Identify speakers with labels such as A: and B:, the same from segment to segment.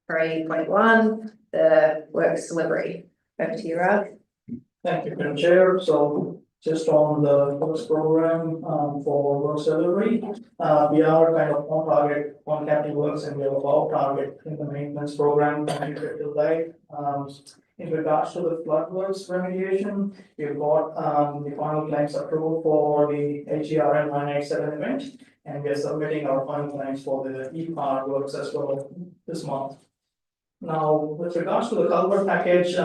A: 3.1, the works delivery. Over to you, Rob.
B: Thank you, Madam Chair. So just on the first program for works delivery, we are kind of on target on capital works and we are above target in the maintenance program till date. In regards to the flood works remediation, we've got the final claims approved for the HERM 987 event, and we are submitting our final claims for the EPAR works as well this month. Now, with regards to the culvert package,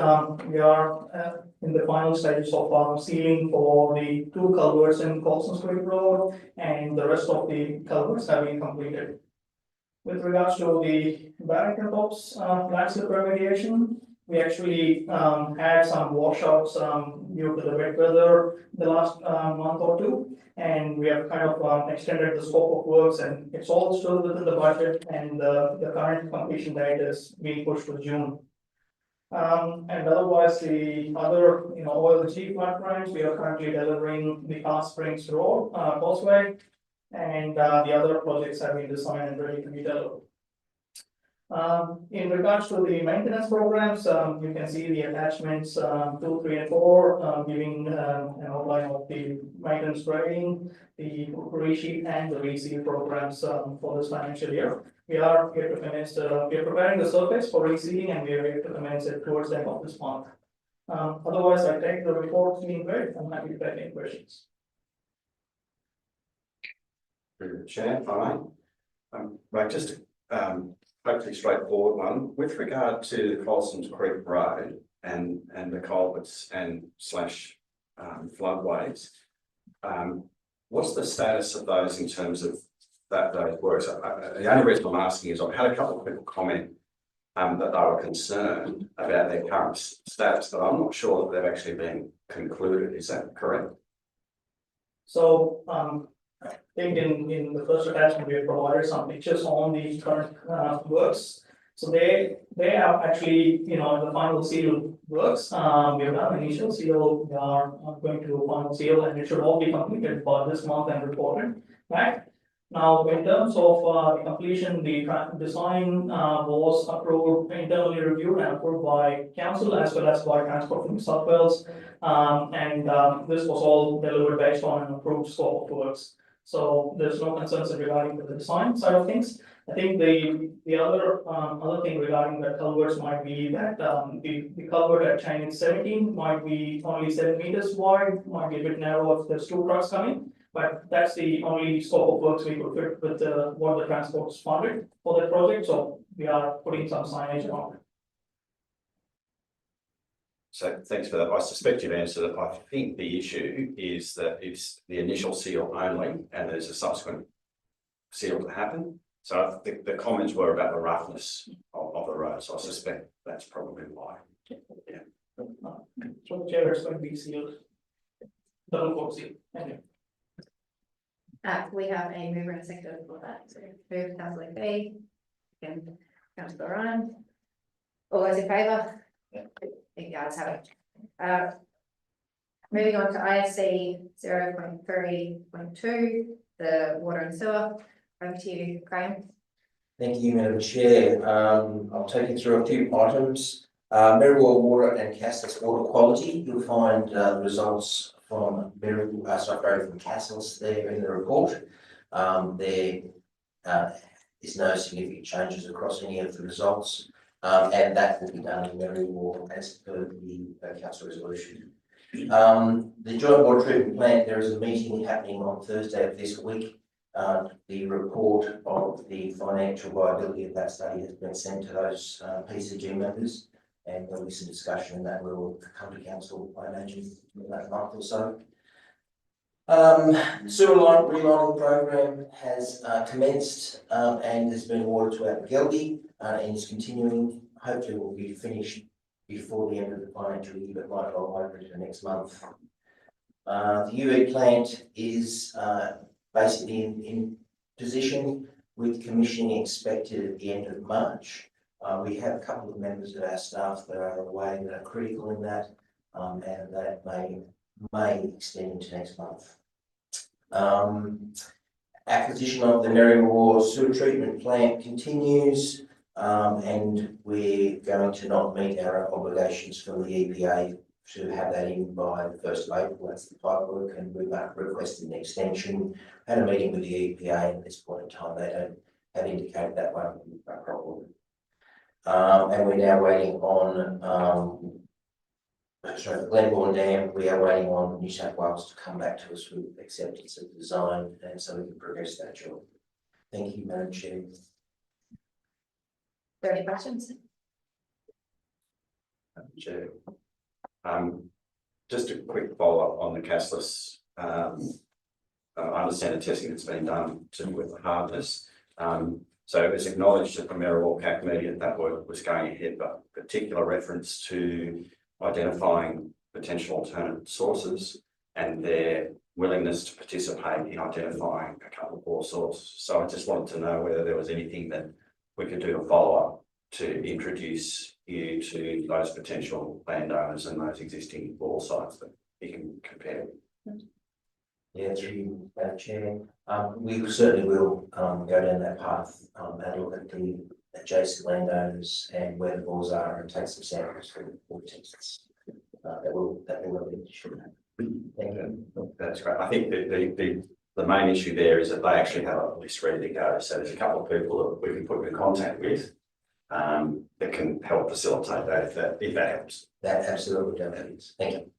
B: we are in the final stages of sealing for the 2 culverts in Colson Street Road, and the rest of the culverts have been completed. With regards to the Barrington Tops landslip remediation, we actually had some washouts due to the wet weather the last month or two, and we have kind of extended the scope of works, and it's all still within the budget, and the current completion date is being pushed to June. And otherwise, the other, OLG flood drains, we are currently delivering the Cast Springs Road Causeway, and the other projects have been designed and ready to be delivered. In regards to the maintenance programs, you can see the attachments 2, 3, and 4, giving an outline of the maintenance grading, the resheet and the reseal programs for this financial year. We are here to commence. We are preparing the surface for resealing, and we are here to commence it towards the end of this month. Otherwise, I take the report being read. I'm happy to take any questions.
C: Chair, fine. Right, just hopefully straightforward one with regard to the Colson's Creek Road and the culverts and slash floodways. What's the status of those in terms of those works? The only reason I'm asking is I've had a couple of people comment that they were concerned about their current status, but I'm not sure that they've actually been concluded. Is that correct?
B: So I think in the first attachment we have provided some pictures on the current works. So they are actually in the final seal works. We have done initial seal. We are going to final seal, and it should all be completed by this month and reported back. Now, in terms of completion, the design was approved, internally reviewed and approved by council as well as by Transport for New South Wales, and this was all delivered based on an approved scope of works. So there's no concerns regarding the design side of things. I think the other thing regarding the culverts might be that the culvert at Chinese 17 might be only 7 meters wide, might be a bit narrow if there's 2 trucks coming. But that's the only scope of works we could fit with what the transport's funded for that project. So we are putting some signage on it.
C: So thanks for that. I suspect you've answered it. I think the issue is that it's the initial seal only, and there's a subsequent seal to happen. So I think the comments were about the roughness of the road. So I suspect that's probably why. Yeah.
B: So the chair is going to be sealed. Double coat seal. Thank you.
A: We have a mover and a seconder for that. So move Councillor Fee, and Councillor Ryan. All those in favour? Yeah. The ayes have it. Moving on to IFC 0.3.2, the water and sewer. Over to you, Graham.
D: Thank you, Madam Chair. I'll take you through a few items. Merriwell Water and Cassels Water Quality. You'll find the results from from Cassels there in the report. There is no significant changes across any of the results, and that will be done in Merriwell as per the council resolution. The joint water treatment plant, there is a meeting happening on Thursday of this week. The report of the financial viability of that study has been sent to those PCG members, and there'll be some discussion, and that will come to council, I imagine, in that month or so. Sewer line relining program has commenced and has been awarded to Abergeldy and is continuing. Hopefully will be finished before the end of the financial year, but might roll over into next month. The UV plant is basically in position with commissioning expected at the end of March. We have a couple of members of our staff that are away that are critical in that, and that may extend into next month. Acquisition of the Merriwell sewer treatment plant continues. And we're going to not meet our obligations from the EPA to have that in by the 1st of April. That's the pipework, and we've requested an extension. Had a meeting with the EPA, and at this point in time, they don't have indicated that won't be a problem. And we're now waiting on, sorry, the Glenbourne Dam, we are waiting on New South Wales to come back to us with acceptance of design, and so we can progress that job. Thank you, Madam Chair.
A: Are there any questions?
C: Chair. Just a quick follow-up on the cashless. I understand the testing that's been done to do with the hardness. So it was acknowledged at the Mayoral Walkout Committee that work was going ahead, but particular reference to identifying potential alternate sources and their willingness to participate in identifying a couple of more sources. So I just wanted to know whether there was anything that we could do to follow up to introduce you to those potential landowners and those existing bore sites that you can compare.
D: Yeah, through you, Madam Chair. We certainly will go down that path and look at the adjacent landowners and where the bores are and take some samples for tests. That will be sure. Thank you.
C: That's great. I think the main issue there is that they actually have a list ready to go. So there's a couple of people that we can put in contact with that can help facilitate that if that helps.
D: That absolutely does. Thank you.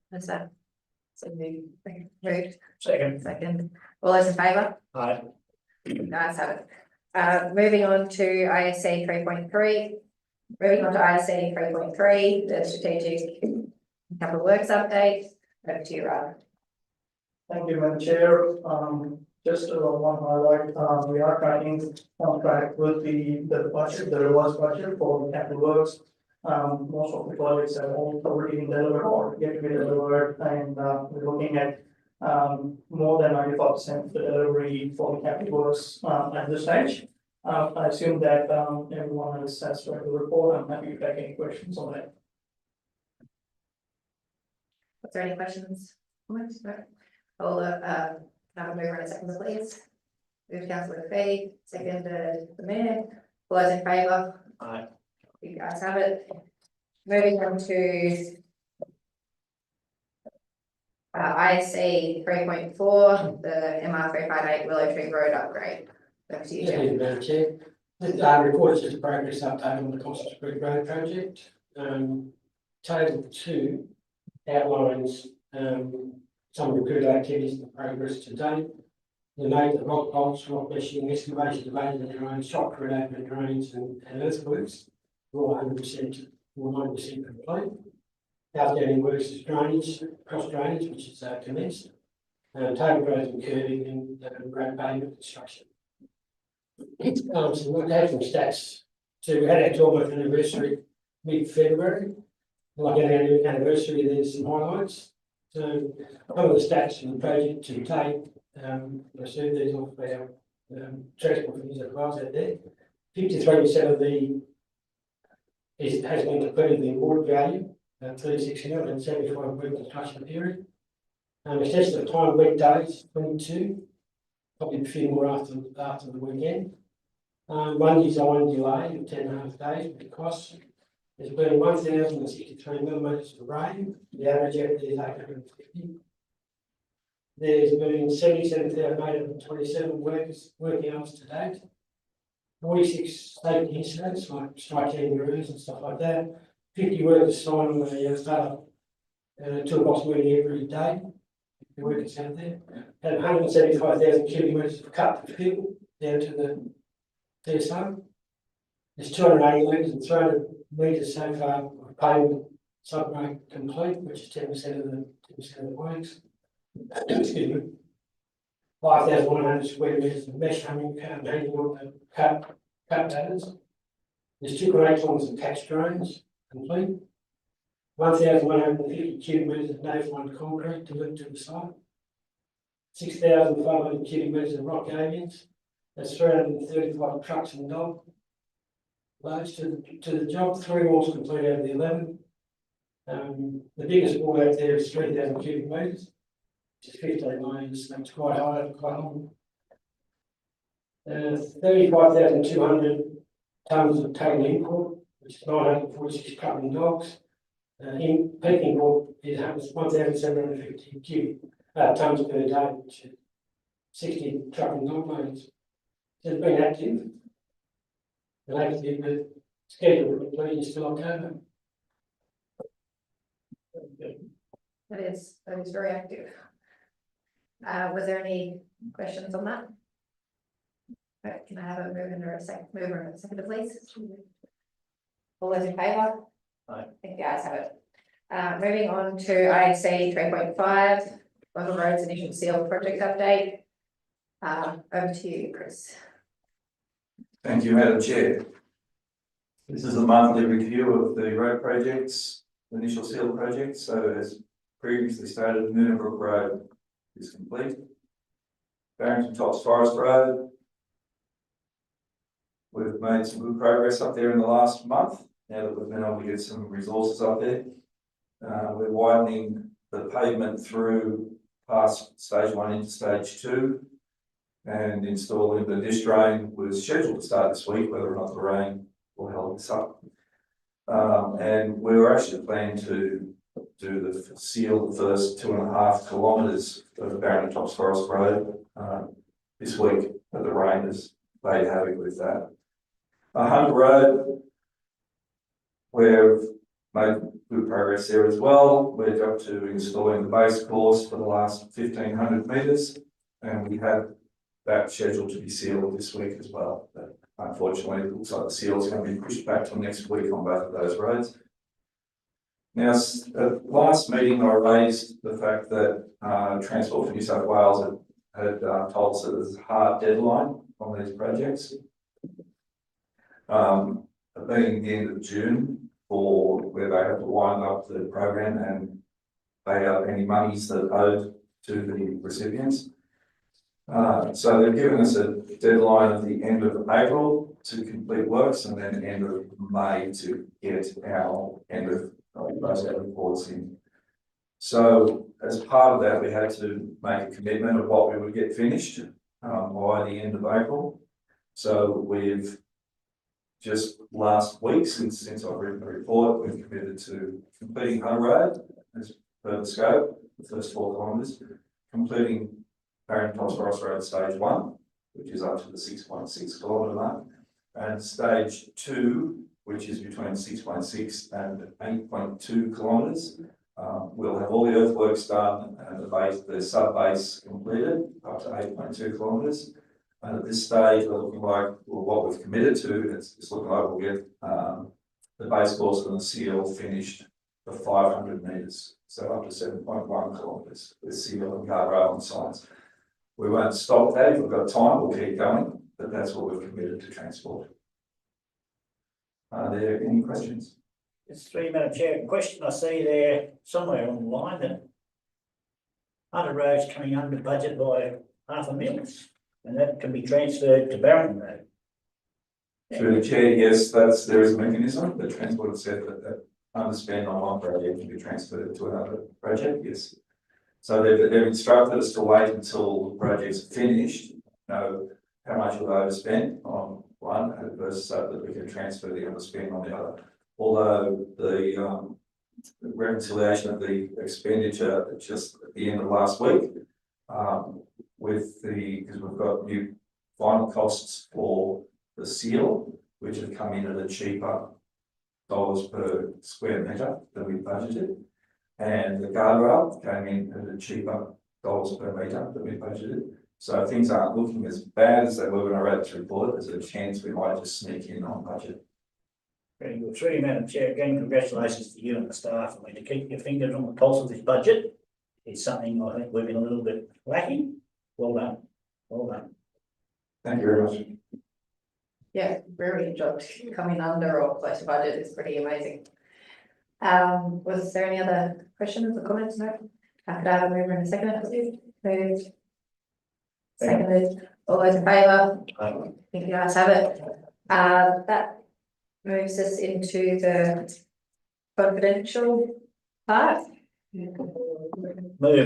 A: What's that? So moved.
B: Second.
A: All those in favour?
B: Aye.
A: Guys have it. Moving on to ISA 3.3. Moving on to ISA 3.3, the strategic capital works update. Over to you, Rob.
B: Thank you, Madam Chair. Just one highlight, we are tracking on track with the budget, the revised budget for the capital works. Most of the projects have already been delivered or yet to be delivered, and we're looking at more than 95% of the delivery for the capital works at this stage. I assume that everyone has read the report. I'm happy to take any questions on that.
A: Was there any questions? I'll have a mover and a second, please. Move Councillor Fee, second the Mayor. All those in favour?
B: Aye.
A: You guys have it. Moving on to ISA 3.4, the MR 358 Willow Tree Road upgrade. Over to you,
E: Thank
A: Jim.
E: you, Madam Chair. The report is just a progress update on the Constance Creek Road project. Table 2 outlines some of the critical activities and progress to date. The note that rock bolts, rock meshing, excavation, abandoned drains, shock open drains and earthworks are all 100% or 90% complete. Outstanding works is drainage, cross drainage, which is commenced. Table roads and curving and road pavement construction. So we'll have some stats. So we had our 12th anniversary mid-February. Like our anniversary, there's some highlights. So some of the stats from the project to date, I see these off our transport for New South Wales out there. 53% of the has been completed the award value, 36 million and 75 week construction period. Extension of time weekdays, 22, probably a few more after the weekend. One design delay of 10.5 days with the costs. There's been 1,063 millimetres of rain. The average out there is 850. There's been 77,827 working hours to date. 46 safety incidents like strike kangaroos and stuff like that. 50 workers signed on the startup toolbox meeting every day. The workers out there. Had 175,000 cubic metres of cut to fill down to the TSO. There's 280 metres and 300 metres so far of pavement subgrade complete, which is 10% of the works. Excuse me. 5,100 square metres of mesh hanging on the cut patterns. There's 2 great tons of catch drains complete. 1,150 cubic metres of notified concrete delivered to the site. 6,500 cubic metres of rock avians. That's 335 trucks and dog loads to the job. 3 walls complete out of the 11. The biggest wall out there is 3,000 cubic metres, which is 15 metres. That's quite high, quite long. 35,200 tonnes of total import, which is 946 trucking dogs. In peak import is 1,750 tonnes per day, which is 60 trucking dog loads. It's been active. The latest the schedule for completion is still October.
A: That is very active. Was there any questions on that? Right, can I have a mover and a second, please? All those in favour?
C: Aye.
A: Thank you, guys have it. Moving on to IC 3.5, Local Roads Initial Seal Project Update. Over to you, Chris.
F: Thank you, Madam Chair. This is a monthly review of the road projects, initial seal projects. So as previously stated, Moonabrook Road is complete. Barrington Tops Forest Road. We've made some good progress up there in the last month, now that we've been able to get some resources up there. We're widening the pavement through past stage 1 into stage 2. And installing the dish drain was scheduled to start this week, whether or not the rain will hold this up. And we were actually planning to do the seal the first 2.5 kilometres of Barrington Tops Forest Road this week, but the rain has played havoc with that. Hunter Road, we've made good progress there as well. We're up to installing the base course for the last 1,500 metres, and we have that scheduled to be sealed this week as well. But unfortunately, it looks like the seal is going to be pushed back till next week on both of those roads. Now, at last meeting, I raised the fact that Transport for New South Wales had told us that there's a hard deadline on these projects. Being the end of June, for where they have to wind up the program and pay out any monies that owed to the recipients. So they've given us a deadline at the end of April to complete works, and then end of May to get our end of those reports in. So as part of that, we had to make a commitment of what we would get finished by the end of April. So we've just last week, since I've written the report, we've committed to completing Hunter Road as per the scope, the first 4 kilometres, completing Barrington Tops Forest Road stage 1, which is up to the 6.6 kilometre mark, and stage 2, which is between 6.6 and 8.2 kilometres. We'll have all the earthworks done and the sub base completed up to 8.2 kilometres. And at this stage, we're looking like, well, what we've committed to, it's looking like we'll get the base course and the seal finished for 500 metres, so up to 7.1 kilometres with seal and guardrail and signs. We won't stop that. If we've got time, we'll keep going, but that's what we've committed to Transport. Are there any questions?
G: It's 3, Madam Chair. Question I see there somewhere on the line that Hunter Road's coming under budget by $500,000, and that can be transferred to Barrington Road.
F: Through the chair, yes, there is a mechanism. The Transport has said that underspend on one project can be transferred to another project, yes. So they've instructed us to wait until the project's finished, know how much we've overspent on one versus so that we can transfer the underspend on the other. Although the reconciliation of the expenditure just at the end of last week, because we've got new final costs for the seal, which have come in at a cheaper dollars per square metre than we budgeted. And the guardrail came in at a cheaper dollars per metre than we budgeted. So things aren't looking as bad as they were when I read this report. There's a chance we might just sneak in on budget.
G: Very good. 3, Madam Chair. Again, congratulations to you and the staff. I mean, to keep your fingers on the pulse of this budget is something I think we've been a little bit lacking. Well done. Well done.
F: Thank you very much.
A: Yeah, very enjoyed coming under or close to budget. It's pretty amazing. Was there any other questions or comments? No. Could I have a mover and a second, please? Moved. Seconded. All those in favour? Thank you, guys have it. That moves us into the confidential part.
G: Move.